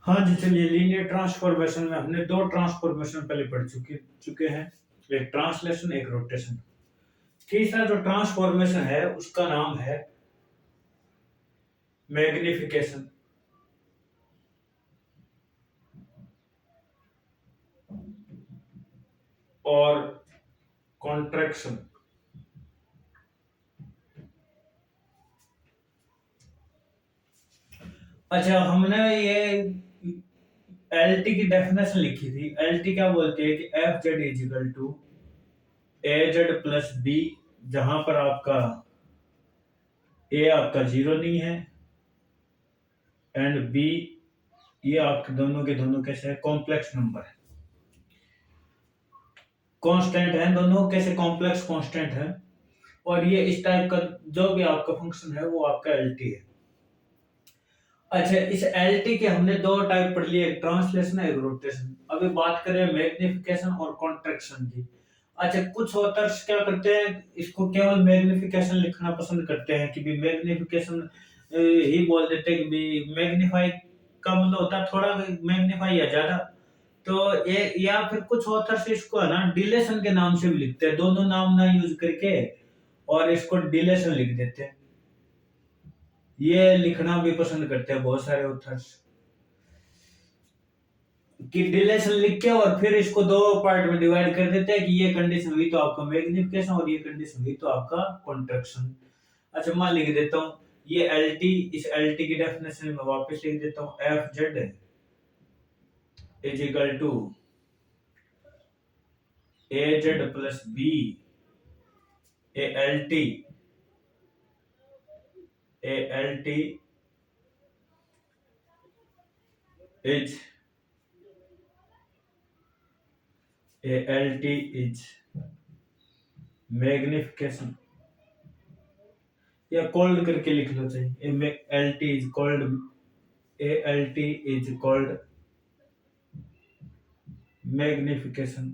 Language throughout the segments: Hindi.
हाँ जी, चलिए लीनियर ट्रांसफॉर्मेशन में हमने दो ट्रांसफॉर्मेशन पहले पढ़ चुके चुके हैं। एक ट्रांसलेशन, एक रोटेशन। तीसरा जो ट्रांसफॉर्मेशन है उसका नाम है मैग्निफिकेशन और कॉन्ट्रैक्शन। अच्छा, हमने ये एल टी की डेफिनेशन लिखी थी। एल टी क्या बोलती है कि F Z is equal to A Z plus B, जहां पर आपका ए आपका जीरो नहीं है एंड बी ये आपके दोनों के दोनों कैसे है, कॉम्प्लेक्स नंबर है, कांस्टेंट है, दोनों कैसे कॉम्प्लेक्स कांस्टेंट है। और ये इस टाइप का जो भी आपका फंक्शन है वो आपका एल टी है। अच्छा, इस एल टी के हमने दो टाइप पढ़ लिए, एक ट्रांसलेशन एक रोटेशन। अभी बात करें मैग्निफिकेशन और कॉन्ट्रैक्शन की। अच्छा, कुछ ऑथर्स क्या करते हैं, इसको केवल मैग्निफिकेशन लिखना पसंद करते हैं कि भी मैग्निफिकेशन ही बोल देते हैं कि भी मैग्नीफाई का मतलब होता है थोड़ा मैग्नीफाई या ज्यादा। तो ये या फिर कुछ ऑथर्स इसको है ना डिलेशन के नाम से भी लिखते हैं, दोनों नाम ना यूज करके और इसको डिलेशन लिख देते हैं। ये लिखना भी पसंद करते हैं बहुत सारे ऑथर्स कि डिलेशन लिख के और फिर इसको दो पार्ट में डिवाइड कर देते हैं कि ये कंडीशन हुई तो आपका मैग्निफिकेशन और ये कंडीशन हुई तो आपका कॉन्ट्रैक्शन। अच्छा, मैं लिख देता हूँ ये एल टी, इस एल टी की डेफिनेशन में वापस लिख देता हूँ, F Z is equal to A Z plus B a L T is magnification, या कॉल्ड करके लिख लो चाहिए, L T is called magnification.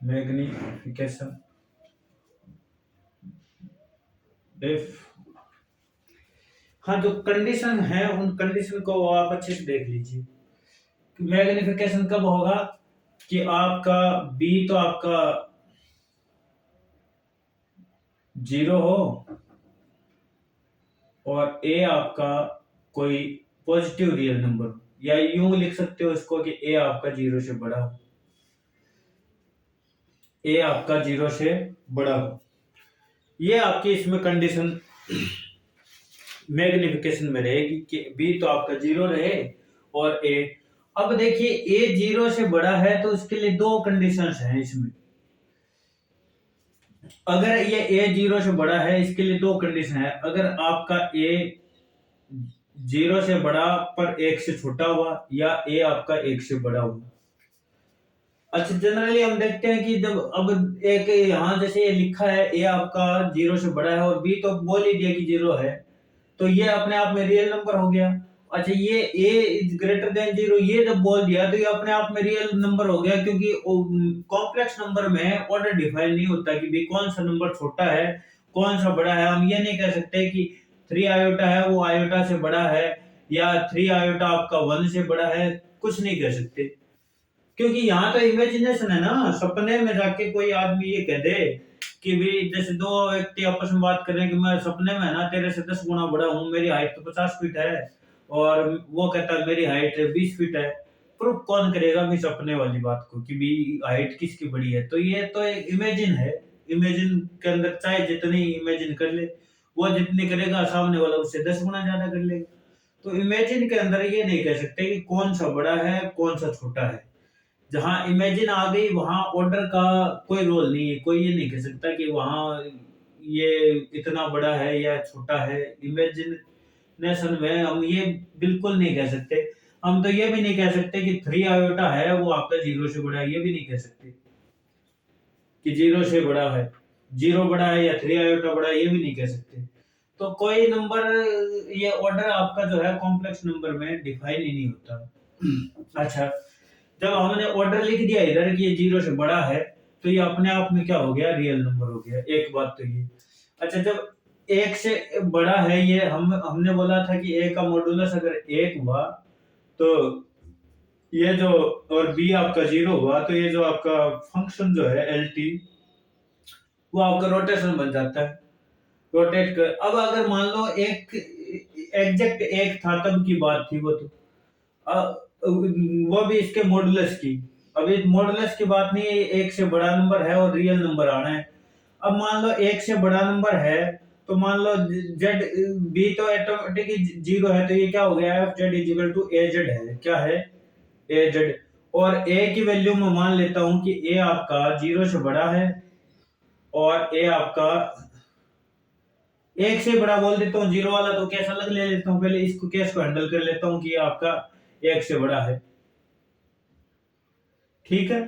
Magnification if, हाँ, जो कंडीशन है उन कंडीशन को आप अच्छे से देख लीजिए। मैग्निफिकेशन कब होगा कि आपका बी तो आपका जीरो हो और ए आपका कोई पॉजिटिव रियल नंबर हो, या यूं लिख सकते हो इसको कि ए आपका जीरो से बड़ा हो, ए आपका जीरो से बड़ा हो। ये आपकी इसमें कंडीशन मैग्निफिकेशन में रहेगी कि बी तो आपका जीरो रहे और ए। अब देखिए ए जीरो से बड़ा है तो उसके लिए दो कंडीशंस हैं इसमें। अगर ये ए जीरो से बड़ा है इसके लिए दो कंडीशन है, अगर आपका ए जीरो से बड़ा पर एक से छोटा हुआ या ए आपका एक से बड़ा हुआ। अच्छा, जनरली हम देखते हैं कि जब अब एक यहाँ जैसे ये लिखा है ए आपका जीरो से बड़ा है और बी तो बोल ही दिया कि जीरो है, तो ये अपने आप में रियल नंबर हो गया। अच्छा, ये a is greater than zero ये जब बोल दिया तो ये अपने आप में रियल नंबर हो गया, क्योंकि कॉम्प्लेक्स नंबर में ऑर्डर डिफाइन नहीं होता कि भी कौन सा नंबर छोटा है कौन सा बड़ा है। हम ये नहीं कह सकते कि 3 आयोटा है वो आयोटा से बड़ा है या 3 आयोटा आपका 1 से बड़ा है, कुछ नहीं कह सकते, क्योंकि यहाँ तो इमेजिनेशन है ना। सपने में जाके कोई आदमी ये कह दे कि भी जैसे दो व्यक्ति आपस में बात कर रहे हैं कि मैं सपने में ना तेरे से 10 गुना बड़ा हूँ, मेरी हाइट तो 50 फीट है, और वो कहता है मेरी हाइट 20 फीट है। प्रूफ कौन करेगा भी सपने वाली बात को कि भी हाइट किसकी बड़ी है? तो ये तो एक इमेजिन है। इमेजिन के अंदर चाहे जितनी इमेजिन कर ले, वो जितनी करेगा सामने वाला उससे 10 गुना ज्यादा कर लेगा। तो इमेजिन के अंदर ये नहीं कह सकते कि कौन सा बड़ा है कौन सा छोटा है। जहां इमेजिन आ गई वहां ऑर्डर का कोई रोल नहीं है, कोई ये नहीं कह सकता कि वहां ये इतना बड़ा है या छोटा है। इमेजिनेशन में हम ये बिल्कुल नहीं कह सकते। हम तो ये भी नहीं कह सकते कि 3 आयोटा है वो आपका जीरो से बड़ा है, ये भी नहीं कह सकते कि जीरो से बड़ा है, जीरो बड़ा है या 3 आयोटा बड़ा है, ये भी नहीं कह सकते। तो कोई नंबर, ये ऑर्डर आपका जो है कॉम्प्लेक्स नंबर में डिफाइन ही नहीं होता। अच्छा, जब हमने ऑर्डर लिख दिया इधर कि ये जीरो से बड़ा है तो ये अपने आप में क्या हो गया, रियल नंबर हो गया। एक बात तो ये। अच्छा, जब एक से बड़ा है, ये हमने बोला था कि ए का मॉडुलस अगर एक हुआ तो ये जो, और बी आपका 0 हुआ तो ये जो आपका फंक्शन जो है एल टी, वो आपका रोटेशन बन जाता है, रोटेट कर। अब अगर मान लो एक एग्जैक्ट एक था तब की बात थी वो, तो वो भी इसके मॉडुलस की। अब इस मॉडुलस की बात नहीं है, एक से बड़ा नंबर है और रियल नंबर आना है। अब मान लो एक से बड़ा नंबर है, तो मान लो जेड, बी तो ऑटोमेटिकली 0 है, तो ये क्या हो गया, F Z is equal to A Z है, क्या है, ए जेड। और ए की वैल्यू में मान लेता हूं कि ए आपका 0 से बड़ा है और ए आपका एक से बड़ा बोल देता हूँ, 0 वाला तो केस अलग ले लेता हूँ, पहले इसको केस को हैंडल कर लेता हूँ कि ये आपका एक से बड़ा है, ठीक है।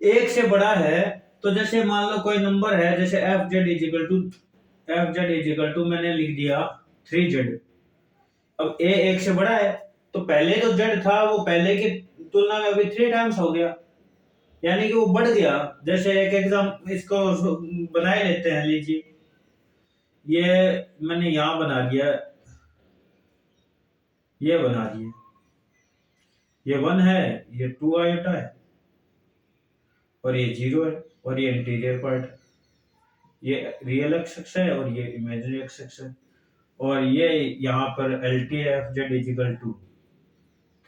एक से बड़ा है तो जैसे मान लो कोई नंबर है, जैसे F Z is equal to, मैंने लिख दिया 3z। अब ए एक से बड़ा है तो पहले जो जेड था वो पहले की तुलना में अभी 3 टाइम्स हो गया, यानी कि वो बढ़ गया। जैसे एक एग्जाम इसको बनाए लेते हैं, लीजिए ये मैंने यहां बना दिया, ये बना दिया, ये 1 है, ये 2 आयोटा है और ये 0 है और ये इंटीरियर पार्ट है, ये रियल एक्स है और ये इमेजिनरी एक्स है। और ये यहाँ पर L T F Z is equal to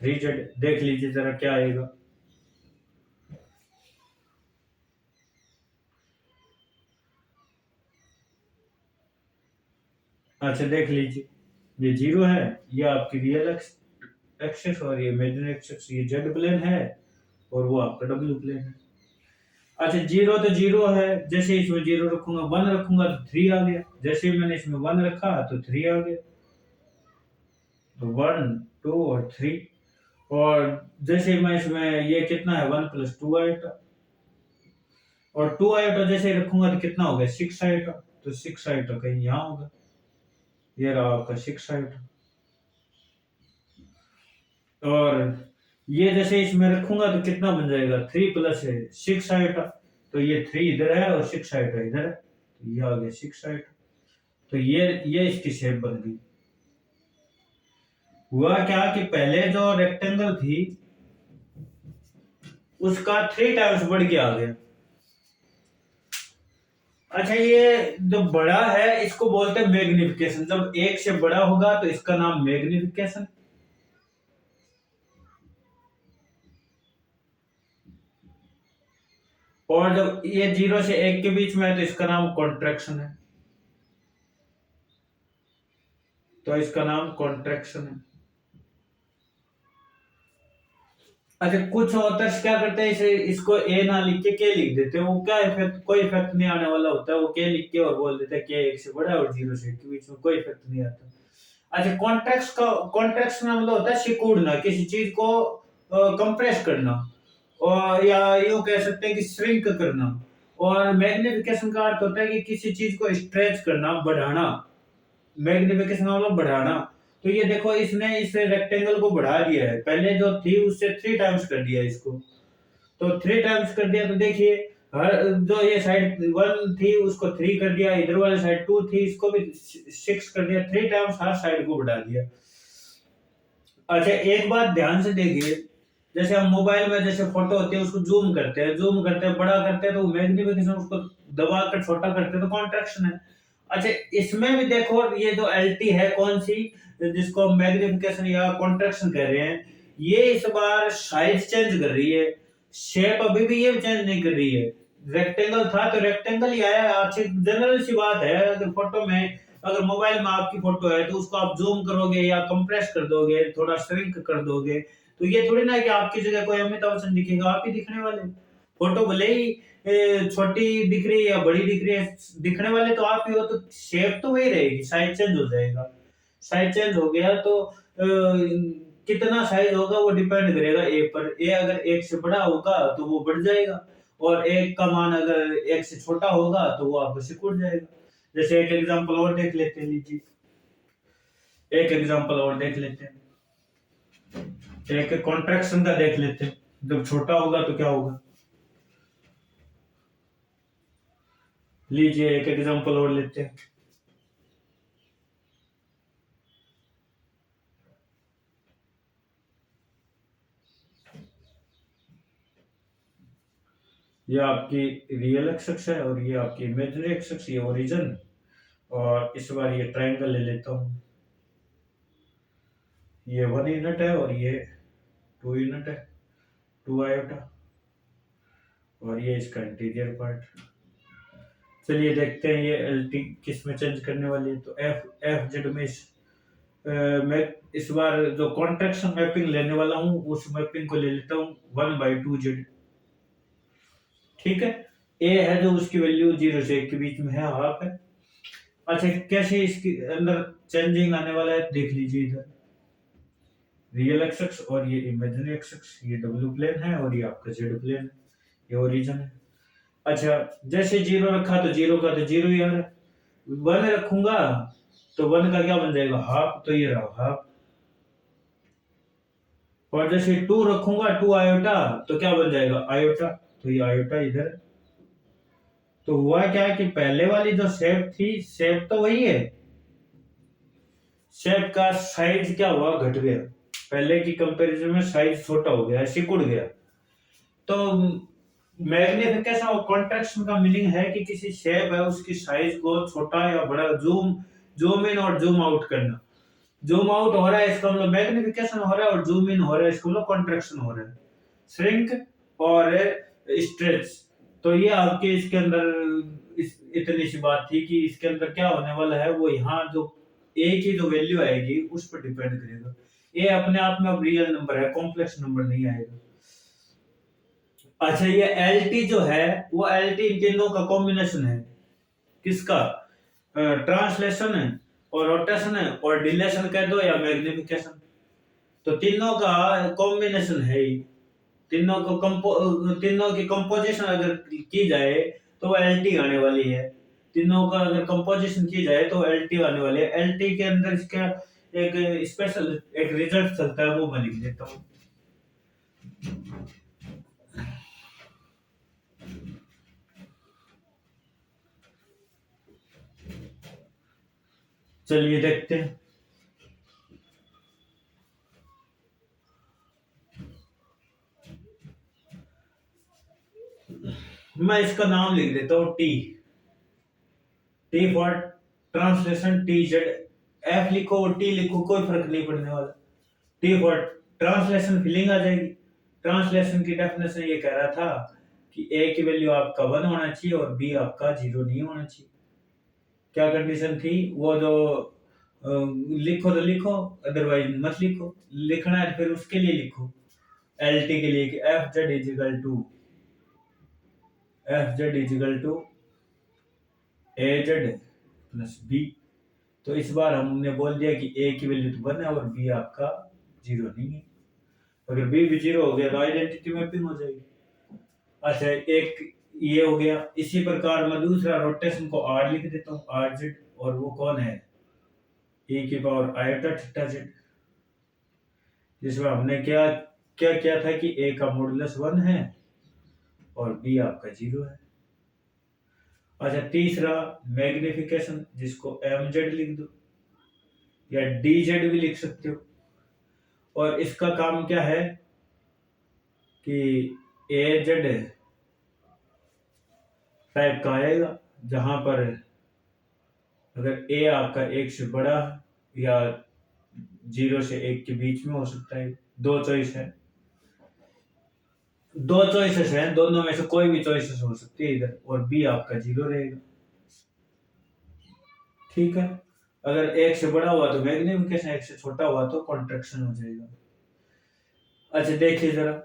3z। देख लीजिए जरा क्या आएगा। अच्छा देख लीजिए, ये 0 है, ये आपकी रियल एक्सेस और ये इमेजिनरी एक्सेस, ये जेड प्लेन है और वो आपका डब्ल्यू प्लेन है। अच्छा 0 तो 0 है, जैसे इसमें 0 रखूंगा, 1 रखूंगा तो 3 आ गया, जैसे मैंने इसमें 1 रखा तो 3 आ गया, तो 1 2 और 3। और जैसे मैं इसमें ये कितना है, 1 + 2 आएगा, और 2 आयोटा जैसे रखूंगा तो कितना हो गया, 6 आयोटा, तो 6 आयोटा कहीं यहाँ होगा, ये रहा आपका 6 आयोटा। और ये जैसे इसमें रखूंगा तो कितना बन जाएगा, 3 + 6 आयोटा, तो ये 3 इधर है और 6 आयोटा इधर है, तो ये आ गया 6 आयोटा। तो ये इसकी शेप बन गई। हुआ क्या कि पहले जो रेक्टेंगल थी उसका 3 टाइम्स बढ़ के आ गया। अच्छा ये जो बड़ा है इसको बोलते हैं मैग्निफिकेशन, जब एक से बड़ा होगा तो इसका नाम मैग्निफिकेशन, और जब ये 0 से 1 के बीच में है तो इसका नाम कॉन्ट्रैक्शन है, तो इसका नाम कॉन्ट्रैक्शन है। अच्छा कुछ ऑथर्स क्या करते हैं, इसे इसको ए ना लिख के लिख देते हैं, वो क्या इफेक्ट, कोई इफेक्ट नहीं आने वाला होता है, वो के लिख के और बोल देते हैं के एक से बड़ा है और 0 से 1 के बीच में, कोई इफेक्ट नहीं आता। अच्छा कॉन्ट्रैक्शन का मतलब होता है सिकुड़ना, किसी चीज को कंप्रेस करना, और या यूं कह सकते हैं कि श्रिंक करना। और मैग्निफिकेशन का अर्थ होता है कि किसी चीज को स्ट्रेच करना, बढ़ाना, मैग्निफिकेशन मतलब बढ़ाना। तो ये देखो इसने इस रेक्टेंगल को बढ़ा दिया है, पहले जो थी उससे 3 टाइम्स कर दिया इसको, तो 3 टाइम्स कर दिया, तो देखिए हर जो ये साइड 1 थी उसको 3 कर दिया, इधर वाले साइड 2 थी इसको भी 6 कर दिया, 3 टाइम्स हर साइड को बढ़ा दिया। अच्छा एक बात ध्यान से देखिए, जैसे हम मोबाइल में जैसे फोटो होती है उसको जूम करते हैं, बड़ा करते हैं, तो मैग्निफिकेशन, उसको दबा कर छोटा करते हैं तो कॉन्ट्रैक्शन है। अच्छा इसमें भी देखो ये जो एलटी है कौन सी, जिसको मैग्निफिकेशन या कॉन्ट्रैक्शन कह रहे हैं, ये इस बार साइज चेंज कर रही है, शेप अभी भी ये चेंज नहीं कर रही है। रेक्टेंगल था तो रेक्टेंगल ही आया, अच्छी जनरल सी बात है। अगर फोटो में, अगर मोबाइल में आपकी फोटो है तो उसको आप जूम करोगे या कंप्रेस कर दोगे, थोड़ा श्रिंक कर दोगे, तो ये थोड़ी ना कि आपकी जगह कोई अमिताभ बच्चन दिखेगा, आप ही दिखने वाले। फोटो भले ही छोटी दिख रही है या बड़ी दिख रही है, दिखने वाले तो आप ही हो, तो शेप तो वही रहेगी, साइज चेंज हो जाएगा। साइज चेंज हो गया तो कितना साइज होगा वो डिपेंड करेगा ए पर। ए अगर 1 से बड़ा होगा तो वो बढ़ जाएगा, और 1 का मान अगर 1 से छोटा होगा तो वो आपको सिकुड़ जाएगा। जैसे एक एग्जांपल और देख लेते हैं, लीजिए एक एग्जांपल और देख लेते हैं, एक कॉन्ट्रैक्शन का देख लेते हैं, जब छोटा होगा तो क्या होगा। लीजिए एक एग्जांपल और लेते हैं, ये आपकी रियल एक्स है और ये आपकी इमेजिनरी एक्स, ये ओरिजिन। और इस बार ये ट्रायंगल ले लेता हूँ। ये 1 यूनिट है और ये 2 यूनिट है, 2 आयोटा। और ये इसका इंटीरियर पार्ट। चलिए देखते हैं ये एल टी किस में चेंज करने वाली है। तो एफ एफ जेड में मैं इस बार जो कॉन्ट्रैक्शन मैपिंग लेने वाला हूँ उस मैपिंग को ले लेता हूँ 1/2 जेड। ठीक है। ए है जो उसकी वैल्यू 0 से 1 के बीच में है, हाफ है। अच्छा, कैसे इसके अंदर चेंजिंग आने वाला है देख लीजिए। इधर रियल एक्स और ये इमेजिनरी एक्स, ये डब्ल्यू प्लेन है और ये आपका जेड प्लेन है, ये ओरिजिन है। अच्छा, जैसे 0 रखा तो 0 का तो 0 ही आ रहा है। 1 रखूंगा तो 1 का क्या बन जाएगा, हाफ, तो ये रहा हाफ। और जैसे 2 रखूंगा 2 आयोटा तो क्या बन जाएगा, आयोटा, तो ये आयोटा इधर। तो हुआ क्या कि पहले वाली जो शेप थी, शेप तो वही है, शेप का साइज क्या हुआ, घट गया। पहले की कंपैरिजन में साइज छोटा हो गया, सिकुड़ गया। तो मैग्निफिकेशन और कॉन्ट्रैक्शन का मीनिंग है कि किसी शेप है उसकी साइज को छोटा या बड़ा, जूम जूम इन और जूम आउट करना। जूम आउट हो रहा है इसका मतलब मैग्निफिकेशन हो रहा है, और जूम इन हो रहा है इसका मतलब कॉन्ट्रैक्शन हो रहा है, श्रिंक और स्ट्रेच। तो ये आपके इसके अंदर इतनी सी बात थी कि इसके अंदर क्या होने वाला है, वो यहाँ जो ए की जो वैल्यू आएगी उस पर डिपेंड करेगा। ए अपने आप में अब रियल नंबर है, कॉम्प्लेक्स नंबर नहीं आएगा। अच्छा, ये एल टी जो है वो एल टी इन तीनों का कॉम्बिनेशन है। किसका, ट्रांसलेशन है और रोटेशन है और डिलेशन कह दो या मैग्निफिकेशन। तो तीनों का कॉम्बिनेशन है ही। तीनों की कंपोजिशन अगर की जाए तो एल टी आने वाली है। तीनों का अगर कंपोजिशन की जाए तो एल टी आने वाली है। एल टी के अंदर इसका एक स्पेशल एक रिजल्ट चलता है, वो मैं लिख देता हूँ। चलिए देखते हैं। मैं इसका नाम लिख देता हूँ T. T for translation, T Z. F लिखो और टी लिखो, कोई फर्क नहीं पड़ने वाला। टी फॉर ट्रांसलेशन फीलिंग आ जाएगी। ट्रांसलेशन की डेफिनेशन ये कह रहा था कि ए की वैल्यू आपका 1 होना चाहिए और बी आपका 0 नहीं होना चाहिए। क्या कंडीशन थी वो, जो लिखो तो लिखो, अदरवाइज मत लिखो। लिखना है फिर उसके लिए लिखो, एल टी के लिए, कि F Z is equal to A Z plus B. तो इस बार हमने बोल दिया कि ए की वैल्यू तो 1 है और बी आपका 0 नहीं है। अगर बी भी 0 हो गया तो आइडेंटिटी मैपिंग हो जाएगी। अच्छा, एक ये हो गया। इसी प्रकार मैं दूसरा रोटेशन को आर लिख देता हूँ, आर जेड, और वो कौन है, e की पावर आयोटा थीटा जेड। जिसमें हमने क्या क्या किया था कि a का मॉडुलस 1 है और b आपका 0 है। अच्छा, तीसरा मैग्निफिकेशन, जिसको mz लिख दो या dz भी लिख सकते हो। और इसका काम क्या है कि az टाइप का आएगा, जहां पर अगर a आपका 1 से बड़ा या 0 से 1 के बीच में हो सकता है। दो चॉइस है, दो चॉइसेस हैं, दोनों में से कोई भी चॉइसेस हो सकती है इधर, और बी आपका 0 रहेगा। ठीक है। अगर 1 से बड़ा हुआ तो मैग्निफिकेशन, 1 से छोटा हुआ तो कॉन्ट्रैक्शन हो जाएगा। अच्छा, देखिए जरा,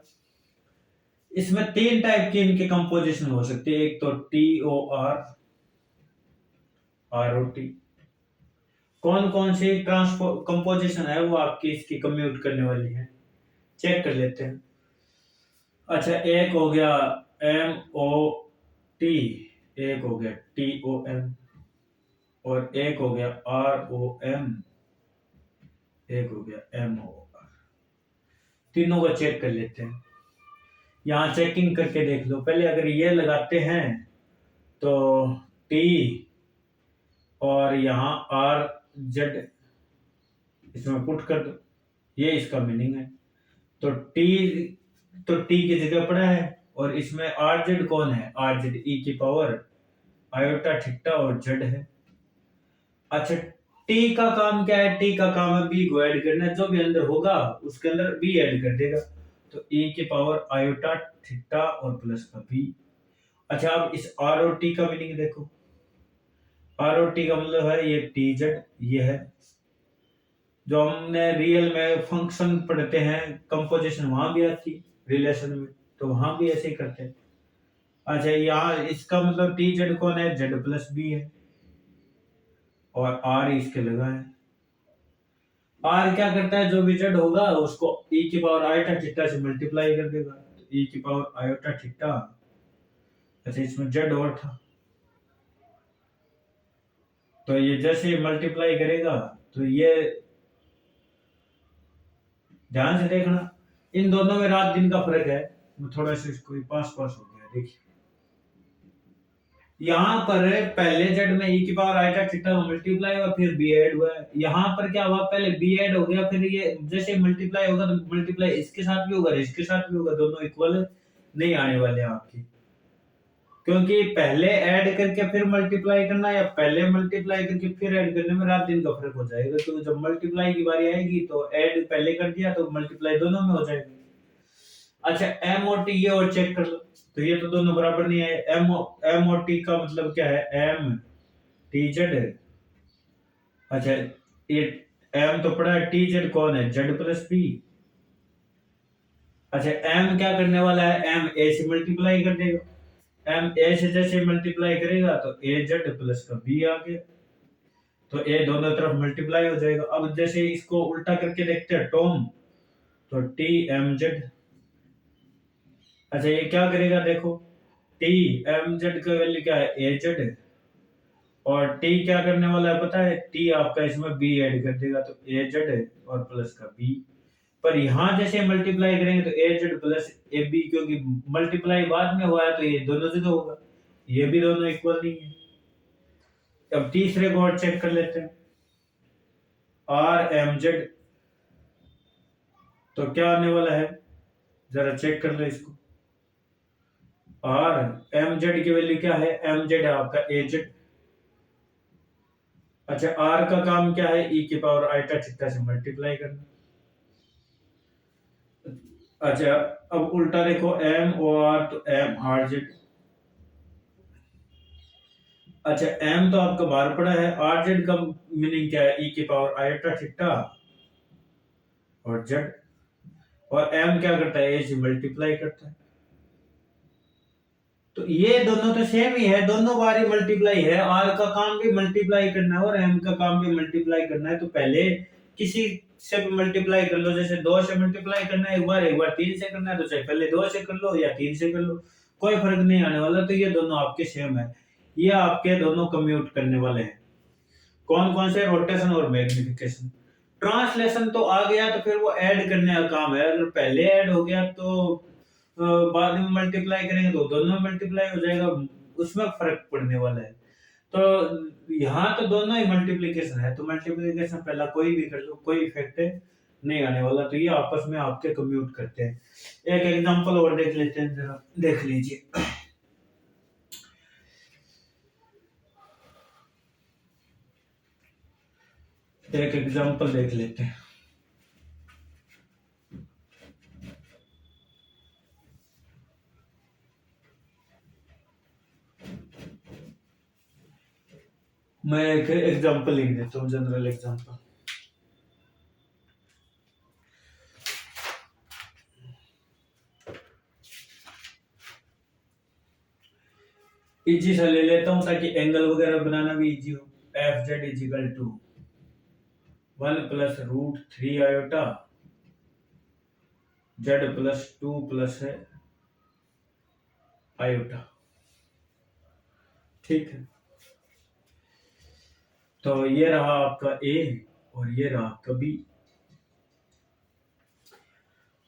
इसमें 3 टाइप की इनकी कंपोजिशन हो सकती है। एक तो T O R, R O T. कौन कौन सी कंपोजिशन है वो आपकी इसकी कम्यूट करने वाली है, चेक कर लेते हैं। अच्छा, एक हो गया एम ओ टी, एक हो गया टी ओ एम, और एक हो गया आर ओ एम, एक हो गया एम ओ आर। तीनों को चेक कर लेते हैं। यहाँ चेकिंग करके देख लो। पहले अगर ये लगाते हैं तो टी और यहाँ आर जेड इसमें पुट कर दो, ये इसका मीनिंग है। तो टी की जगह पड़ा है और इसमें आर जेड कौन है, आर जेड ई की पावर आयोटा थीटा और जेड है। अच्छा, टी का काम क्या है, टी का काम है बी को ऐड करना है, जो भी अंदर होगा उसके अंदर बी ऐड कर देगा, तो ई की पावर आयोटा थीटा और प्लस का बी। अच्छा, अब इस आर और टी का मीनिंग देखो, आर और टी का मतलब है ये टी जेड, ये है जो हमने रियल में फंक्शन पढ़ते हैं, कंपोजिशन वहां भी आती रिलेशन में, तो वहां भी ऐसे ही करते हैं। अच्छा, यहाँ इसका मतलब टी जेड कौन है, जेड प्लस बी है, और आर इसके लगा है। आर क्या करता है, जो भी जेड होगा उसको ई की पावर आयोटा थीटा से मल्टीप्लाई कर देगा, तो ई की पावर आयोटा थीटा। अच्छा, इसमें जेड और था, तो ये जैसे मल्टीप्लाई करेगा तो ये ध्यान से देखना, इन दोनों में रात दिन का फर्क है, थोड़ा सा इसको पास पास हो गया, देखिए यहाँ पर पहले जेड में ई की पावर आयोटा थीटा मल्टीप्लाई हुआ, फिर बी ऐड हुआ है। यहाँ पर क्या हुआ, पहले बी ऐड हो गया, फिर ये जैसे मल्टीप्लाई होगा तो मल्टीप्लाई इसके साथ भी होगा, इसके साथ भी होगा, दोनों इक्वल नहीं आने वाले हैं आपके, क्योंकि पहले ऐड करके फिर मल्टीप्लाई करना या पहले मल्टीप्लाई करके फिर ऐड करने में रात दिन का फर्क हो जाएगा। तो जब मल्टीप्लाई की बारी आएगी तो ऐड पहले कर दिया तो मल्टीप्लाई दोनों में हो जाएगी। अच्छा, एम और टी ये और चेक कर लो, तो ये तो दोनों बराबर नहीं है। एम और टी का मतलब क्या है, एम टी जेड। अच्छा, ये एम तो पड़ा है, टी जेड कौन है, जेड प्लस बी। अच्छा, एम क्या करने वाला है, एम ए से मल्टीप्लाई कर देगा, एम ए से जैसे मल्टीप्लाई करेगा तो ए जेड प्लस का बी आ गया, तो ए दोनों तरफ मल्टीप्लाई हो जाएगा। अब जैसे इसको उल्टा करके देखते हैं टॉम, तो टी एम जेड। अच्छा, ये क्या करेगा देखो, टी एम जेड का वैल्यू क्या है, ए जेड, और टी क्या करने वाला है पता है, टी आपका इसमें बी ऐड कर देगा, तो ए जेड और प्लस का बी। पर यहां जैसे मल्टीप्लाई करेंगे तो ए जेड प्लस ए बी, क्योंकि मल्टीप्लाई बाद में हुआ है तो ये दोनों से तो होगा, ये भी दोनों इक्वल नहीं है। अब तीसरे को और चेक कर लेते हैं, आर एम जेड, तो क्या आने वाला है, जरा चेक कर लो इसको। आर एम जेड की वैल्यू क्या है, एम जेड है आपका ए जेड। अच्छा, आर का काम क्या है, ई की पावर आइटा थीटा से मल्टीप्लाई करना। अच्छा, अब उल्टा देखो, एम ओ आर तो एम आर जेड। अच्छा, एम तो आपका बाहर पड़ा है, आर जेड का मीनिंग क्या है, ई की पावर आयोटा थीटा और जेड, और एम क्या करता है, ए से मल्टीप्लाई करता है, तो ये दोनों तो सेम ही है, दोनों बार ही मल्टीप्लाई है, आर का काम भी मल्टीप्लाई करना है और एम का काम भी मल्टीप्लाई करना है, तो पहले किसी से भी मल्टीप्लाई कर लो, जैसे 2 से मल्टीप्लाई करना है एक बार 3 से करना है, तो चाहे पहले 2 से कर लो या 3 से कर लो, कोई फर्क नहीं आने वाला, तो ये दोनों आपके सेम है, ये आपके दोनों कम्यूट करने वाले हैं। कौन कौन से, रोटेशन और मैग्निफिकेशन। ट्रांसलेशन तो आ गया तो फिर वो ऐड करने का काम है, अगर पहले ऐड हो गया तो बाद में मल्टीप्लाई करेंगे तो दोनों मल्टीप्लाई हो जाएगा, उसमें फर्क पड़ने वाला है। तो यहाँ तो दोनों ही मल्टीप्लीकेशन है, तो मल्टीप्लीकेशन पहला कोई भी कर लो, कोई इफेक्ट नहीं आने वाला, तो ये आपस में आपके कम्यूट करते हैं। एक एग्जांपल और देख लेते हैं, जरा देख लीजिए। एक एग्जांपल देख लेते हैं। मैं एक एग्जांपल लिख देता हूँ, जनरल एग्जांपल। इजी सा ले लेता हूँ ताकि एंगल वगैरह बनाना भी इजी हो। F Z is equal to 1 plus root 3 iota Z plus 2 plus है आयोटा, ठीक है। तो ये रहा आपका ए और ये रहा आपका बी।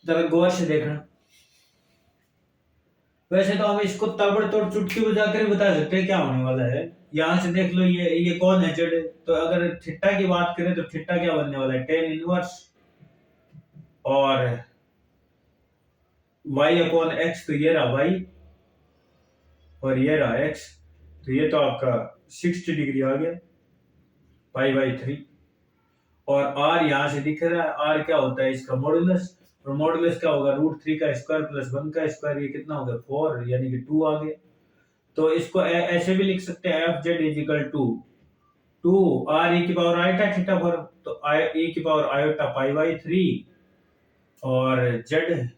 जरा गौर से देखना, वैसे तो हम इसको ताबड़तोड़ चुटकी बजाकर बता सकते हैं क्या होने वाला है। यहां से देख लो, ये कौन है, जेड, तो अगर थीटा की बात करें तो थीटा क्या बनने वाला है, टेन इनवर्स, और वाई अपॉन एक्स, तो ये रहा वाई और ये रहा एक्स, तो ये तो आपका 60 डिग्री आ गया, पाई/3। और आर यहाँ से दिख रहा है, आर क्या होता है इसका मॉडुलस, और मॉडुलस क्या होगा, √3 का स्क्वायर प्लस 1 का स्क्वायर, ये कितना हो गया 4, यानी कि 2 आ गया। तो इसको ऐसे भी लिख सकते हैं, F Z is equal to 2 R E की पावर आयोटा थीटा पर, तो ई की पावर आयोटा पाई/3 और जेड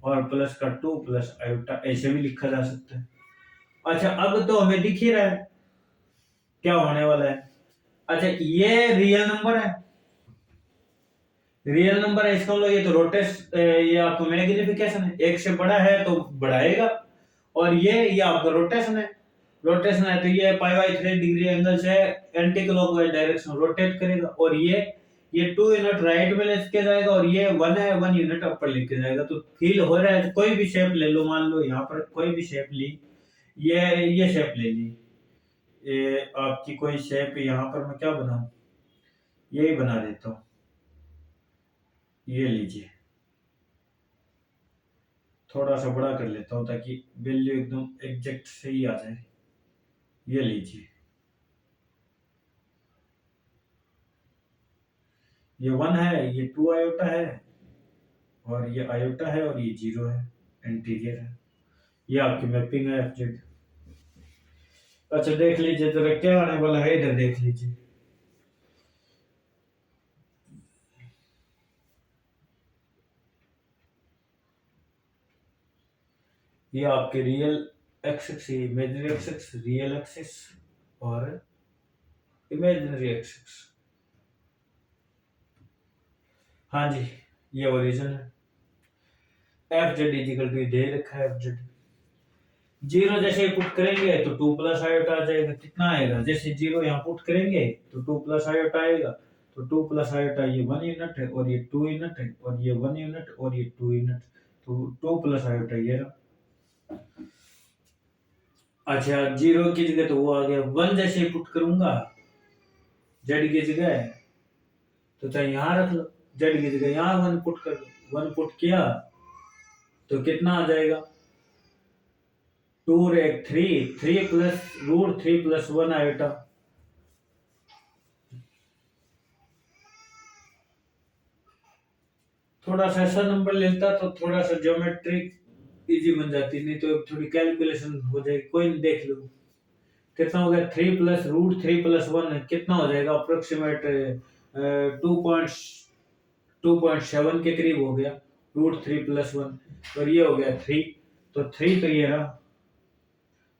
और प्लस का 2 प्लस आयोटा, ऐसे भी लिखा जा सकता है। अच्छा, अब तो हमें दिख ही रहा है क्या होने वाला है। अच्छा, ये रियल नंबर है, रियल नंबर है, इसका मतलब ये तो रोटेस, ये आपका मैग्निफिकेशन है, एक से बड़ा है तो बढ़ाएगा, और ये आपका रोटेशन है, रोटेशन है तो ये पाई/3 डिग्री एंगल से एंटी क्लॉकवाइज डायरेक्शन रोटेट करेगा, और ये 2 यूनिट राइट में लेके जाएगा, और ये 1 है 1 यूनिट ऊपर लेके जाएगा। तो फील हो रहा है, तो कोई भी शेप ले लो, मान लो यहाँ पर कोई भी शेप ली, ये शेप ले ली, ये आपकी कोई शेप, यहाँ पर मैं क्या बनाऊं, यही बना देता हूँ, ये लीजिए, थोड़ा सा बड़ा कर लेता हूँ ताकि वैल्यू एकदम एग्जैक्ट सही आ जाए। ये लीजिए, ये 1 है, ये 2 आयोटा है, और ये आयोटा है, और ये 0 है, इंटीरियर है। ये आपकी मैपिंग है एफजेड। अच्छा, देख लीजिए जरा क्या आने वाला है, इधर देख लीजिए। ये आपके real axis, imaginary axis, real axis और इमेजिनरी एक्सिस। हाँ जी, ये ओरिजिन है, एफ जेड इजिकल टू दे रखा है, एफ जेड 0 जैसे पुट करेंगे तो 2 प्लस आयोटा आ जाएगा, कितना आएगा, जैसे 0 यहाँ पुट करेंगे तो 2 प्लस आयोटा आएगा, तो 2 प्लस आयोटा ये 1 यूनिट है, और ये 2 यूनिट है, और ये 1 यूनिट, और ये 2 यूनिट, तो 2 प्लस आयोटा ये रहा। अच्छा, 0 की जगह तो वो आ गया, 1 जैसे पुट करूंगा जेड की जगह, तो चाहे यहाँ रख लो, जेड की जगह यहाँ 1 पुट कर लो, 1 पुट किया तो कितना आ जाएगा, 2 रेक 3 प्लस √3 प्लस 1 आयोटा। थोड़ा सा ऐसा नंबर लेता तो थोड़ा सा ज्योमेट्री इजी बन जाती, नहीं तो थोड़ी कैलकुलेशन हो जाएगी, कोई नहीं, देख लो कितना हो गया, 3 प्लस √3 प्लस 1 कितना हो जाएगा, अप्रोक्सीमेट 2.7 के करीब हो गया, √3 प्लस 1, और ये हो गया 3, तो 3 तो ये रहा,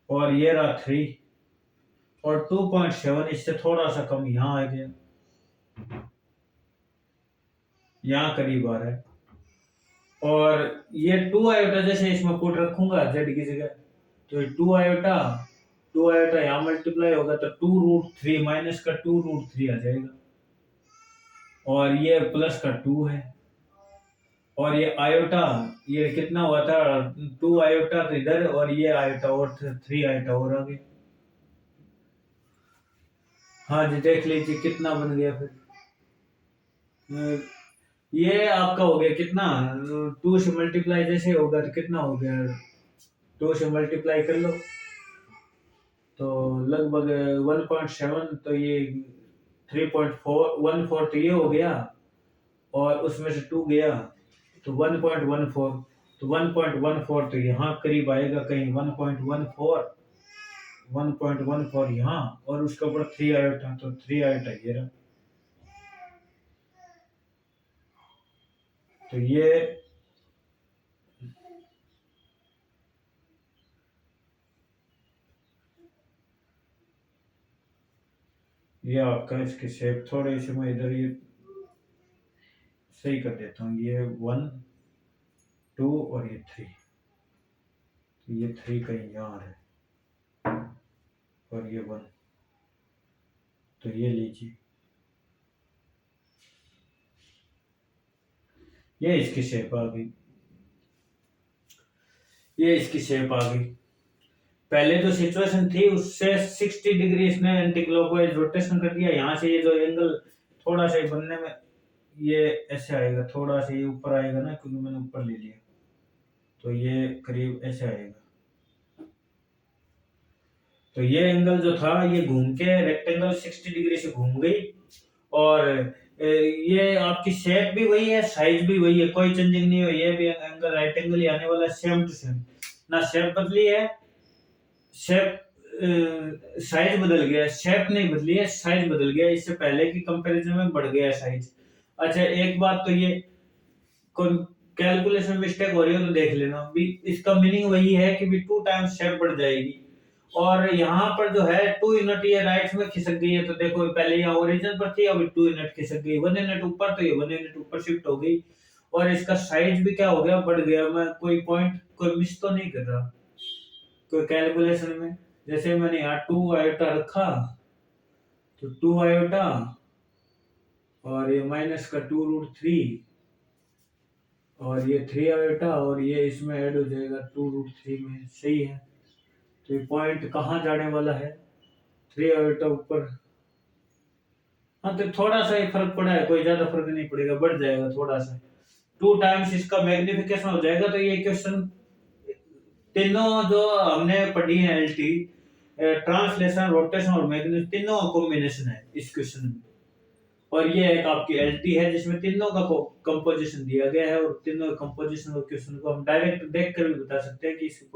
और ये रहा 3, और 2.7 इससे थोड़ा सा कम यहाँ आ गया, यहाँ करीब आ रहा है। और ये 2 आयोटा जैसे इसमें पुट रखूंगा जेड की जगह, तो 2 आयोटा यहाँ मल्टीप्लाई होगा, तो 2√3 माइनस का 2√3 आ जाएगा, और ये प्लस का 2 है, और ये आयोटा, ये कितना हुआ था, 2 आयोटा तो इधर, और ये आयोटा और 3 आयोटा और आ गए। हाँ जी, देख लीजिए कितना बन गया फिर, ये आपका हो गया कितना, 2 से मल्टीप्लाई जैसे होगा तो कितना हो गया, 2 से मल्टीप्लाई कर लो तो लगभग 1.7, तो ये 3.414 तो ये हो गया, और उसमें से 2 गया तो 1.14, तो 1.14 तो यहाँ करीब आएगा कहीं, 1.14 यहाँ, और उसके ऊपर 3 आयोटा, तो 3 आयोटा ये रहा, तो ये आपका, इसके शेप थोड़े से मैं इधर ये सही कर देता हूँ, ये 1 2 और ये 3, तो ये 3 कहीं यहाँ है, और ये 1, तो ये लीजिए, ये इसकी शेप आ गई, ये इसकी शेप आ गई। पहले जो सिचुएशन थी उससे 60 डिग्री इसने एंटी क्लॉकवाइज रोटेशन कर दिया, यहाँ से ये जो एंगल थोड़ा सा बनने में ये ऐसे आएगा, थोड़ा सा ये ऊपर आएगा ना, क्योंकि मैंने ऊपर ले लिया, तो ये करीब ऐसे आएगा। तो ये एंगल जो था ये घूम के रेक्टेंगल 60 डिग्री से घूम गई, और ये आपकी शेप भी वही है, साइज भी वही है, कोई चेंजिंग नहीं हुई है। भी एंगल राइट एंगल ही आने वाला है, सेम टू सेम। ना शेप बदली है, शेप साइज बदल गया, शेप नहीं बदली है, साइज बदल गया, इससे पहले की कंपैरिजन में बढ़ गया है साइज। अच्छा एक बात तो ये कैलकुलेशन मिस्टेक हो रही है तो देख लेना भी, इसका मीनिंग वही है कि भी 2 टाइम्स शेप बढ़ जाएगी। और यहाँ पर जो है 2 यूनिट ये राइट में खिसक गई है, तो देखो पहले यहाँ ओरिजिन पर थी, अब 2 यूनिट खिसक गई, 1 यूनिट ऊपर, तो ये 1 यूनिट ऊपर शिफ्ट हो गई। और इसका साइज भी क्या हो गया, बढ़ गया। मैं कोई पॉइंट कोई मिस तो नहीं कर रहा कोई कैलकुलेशन में। जैसे मैंने यहाँ 2 आयोटा रखा, तो 2 आयोटा और ये माइनस का 2√3, और ये 3 आयोटा, और ये इसमें ऐड हो जाएगा 2√3 में, सही है। तो ये पॉइंट कहाँ जाने वाला है, 3 आयोटा ऊपर। हाँ तो थोड़ा सा ही फर्क पड़ा है, कोई ज्यादा फर्क नहीं पड़ेगा, बढ़ जाएगा थोड़ा सा। 2 टाइम्स इसका मैग्निफिकेशन हो जाएगा। तो ये क्वेश्चन तीनों जो हमने पढ़ी है, एलटी, ट्रांसलेशन, रोटेशन और मैग्निफिकेशन, तीनों का कॉम्बिनेशन है इस क्वेश्चन में। और ये एक आपकी एलटी है जिसमें तीनों का कंपोजिशन दिया गया है, और तीनों कंपोजिशन और क्वेश्चन को हम डायरेक्ट देख कर भी बता सकते हैं कि इसकी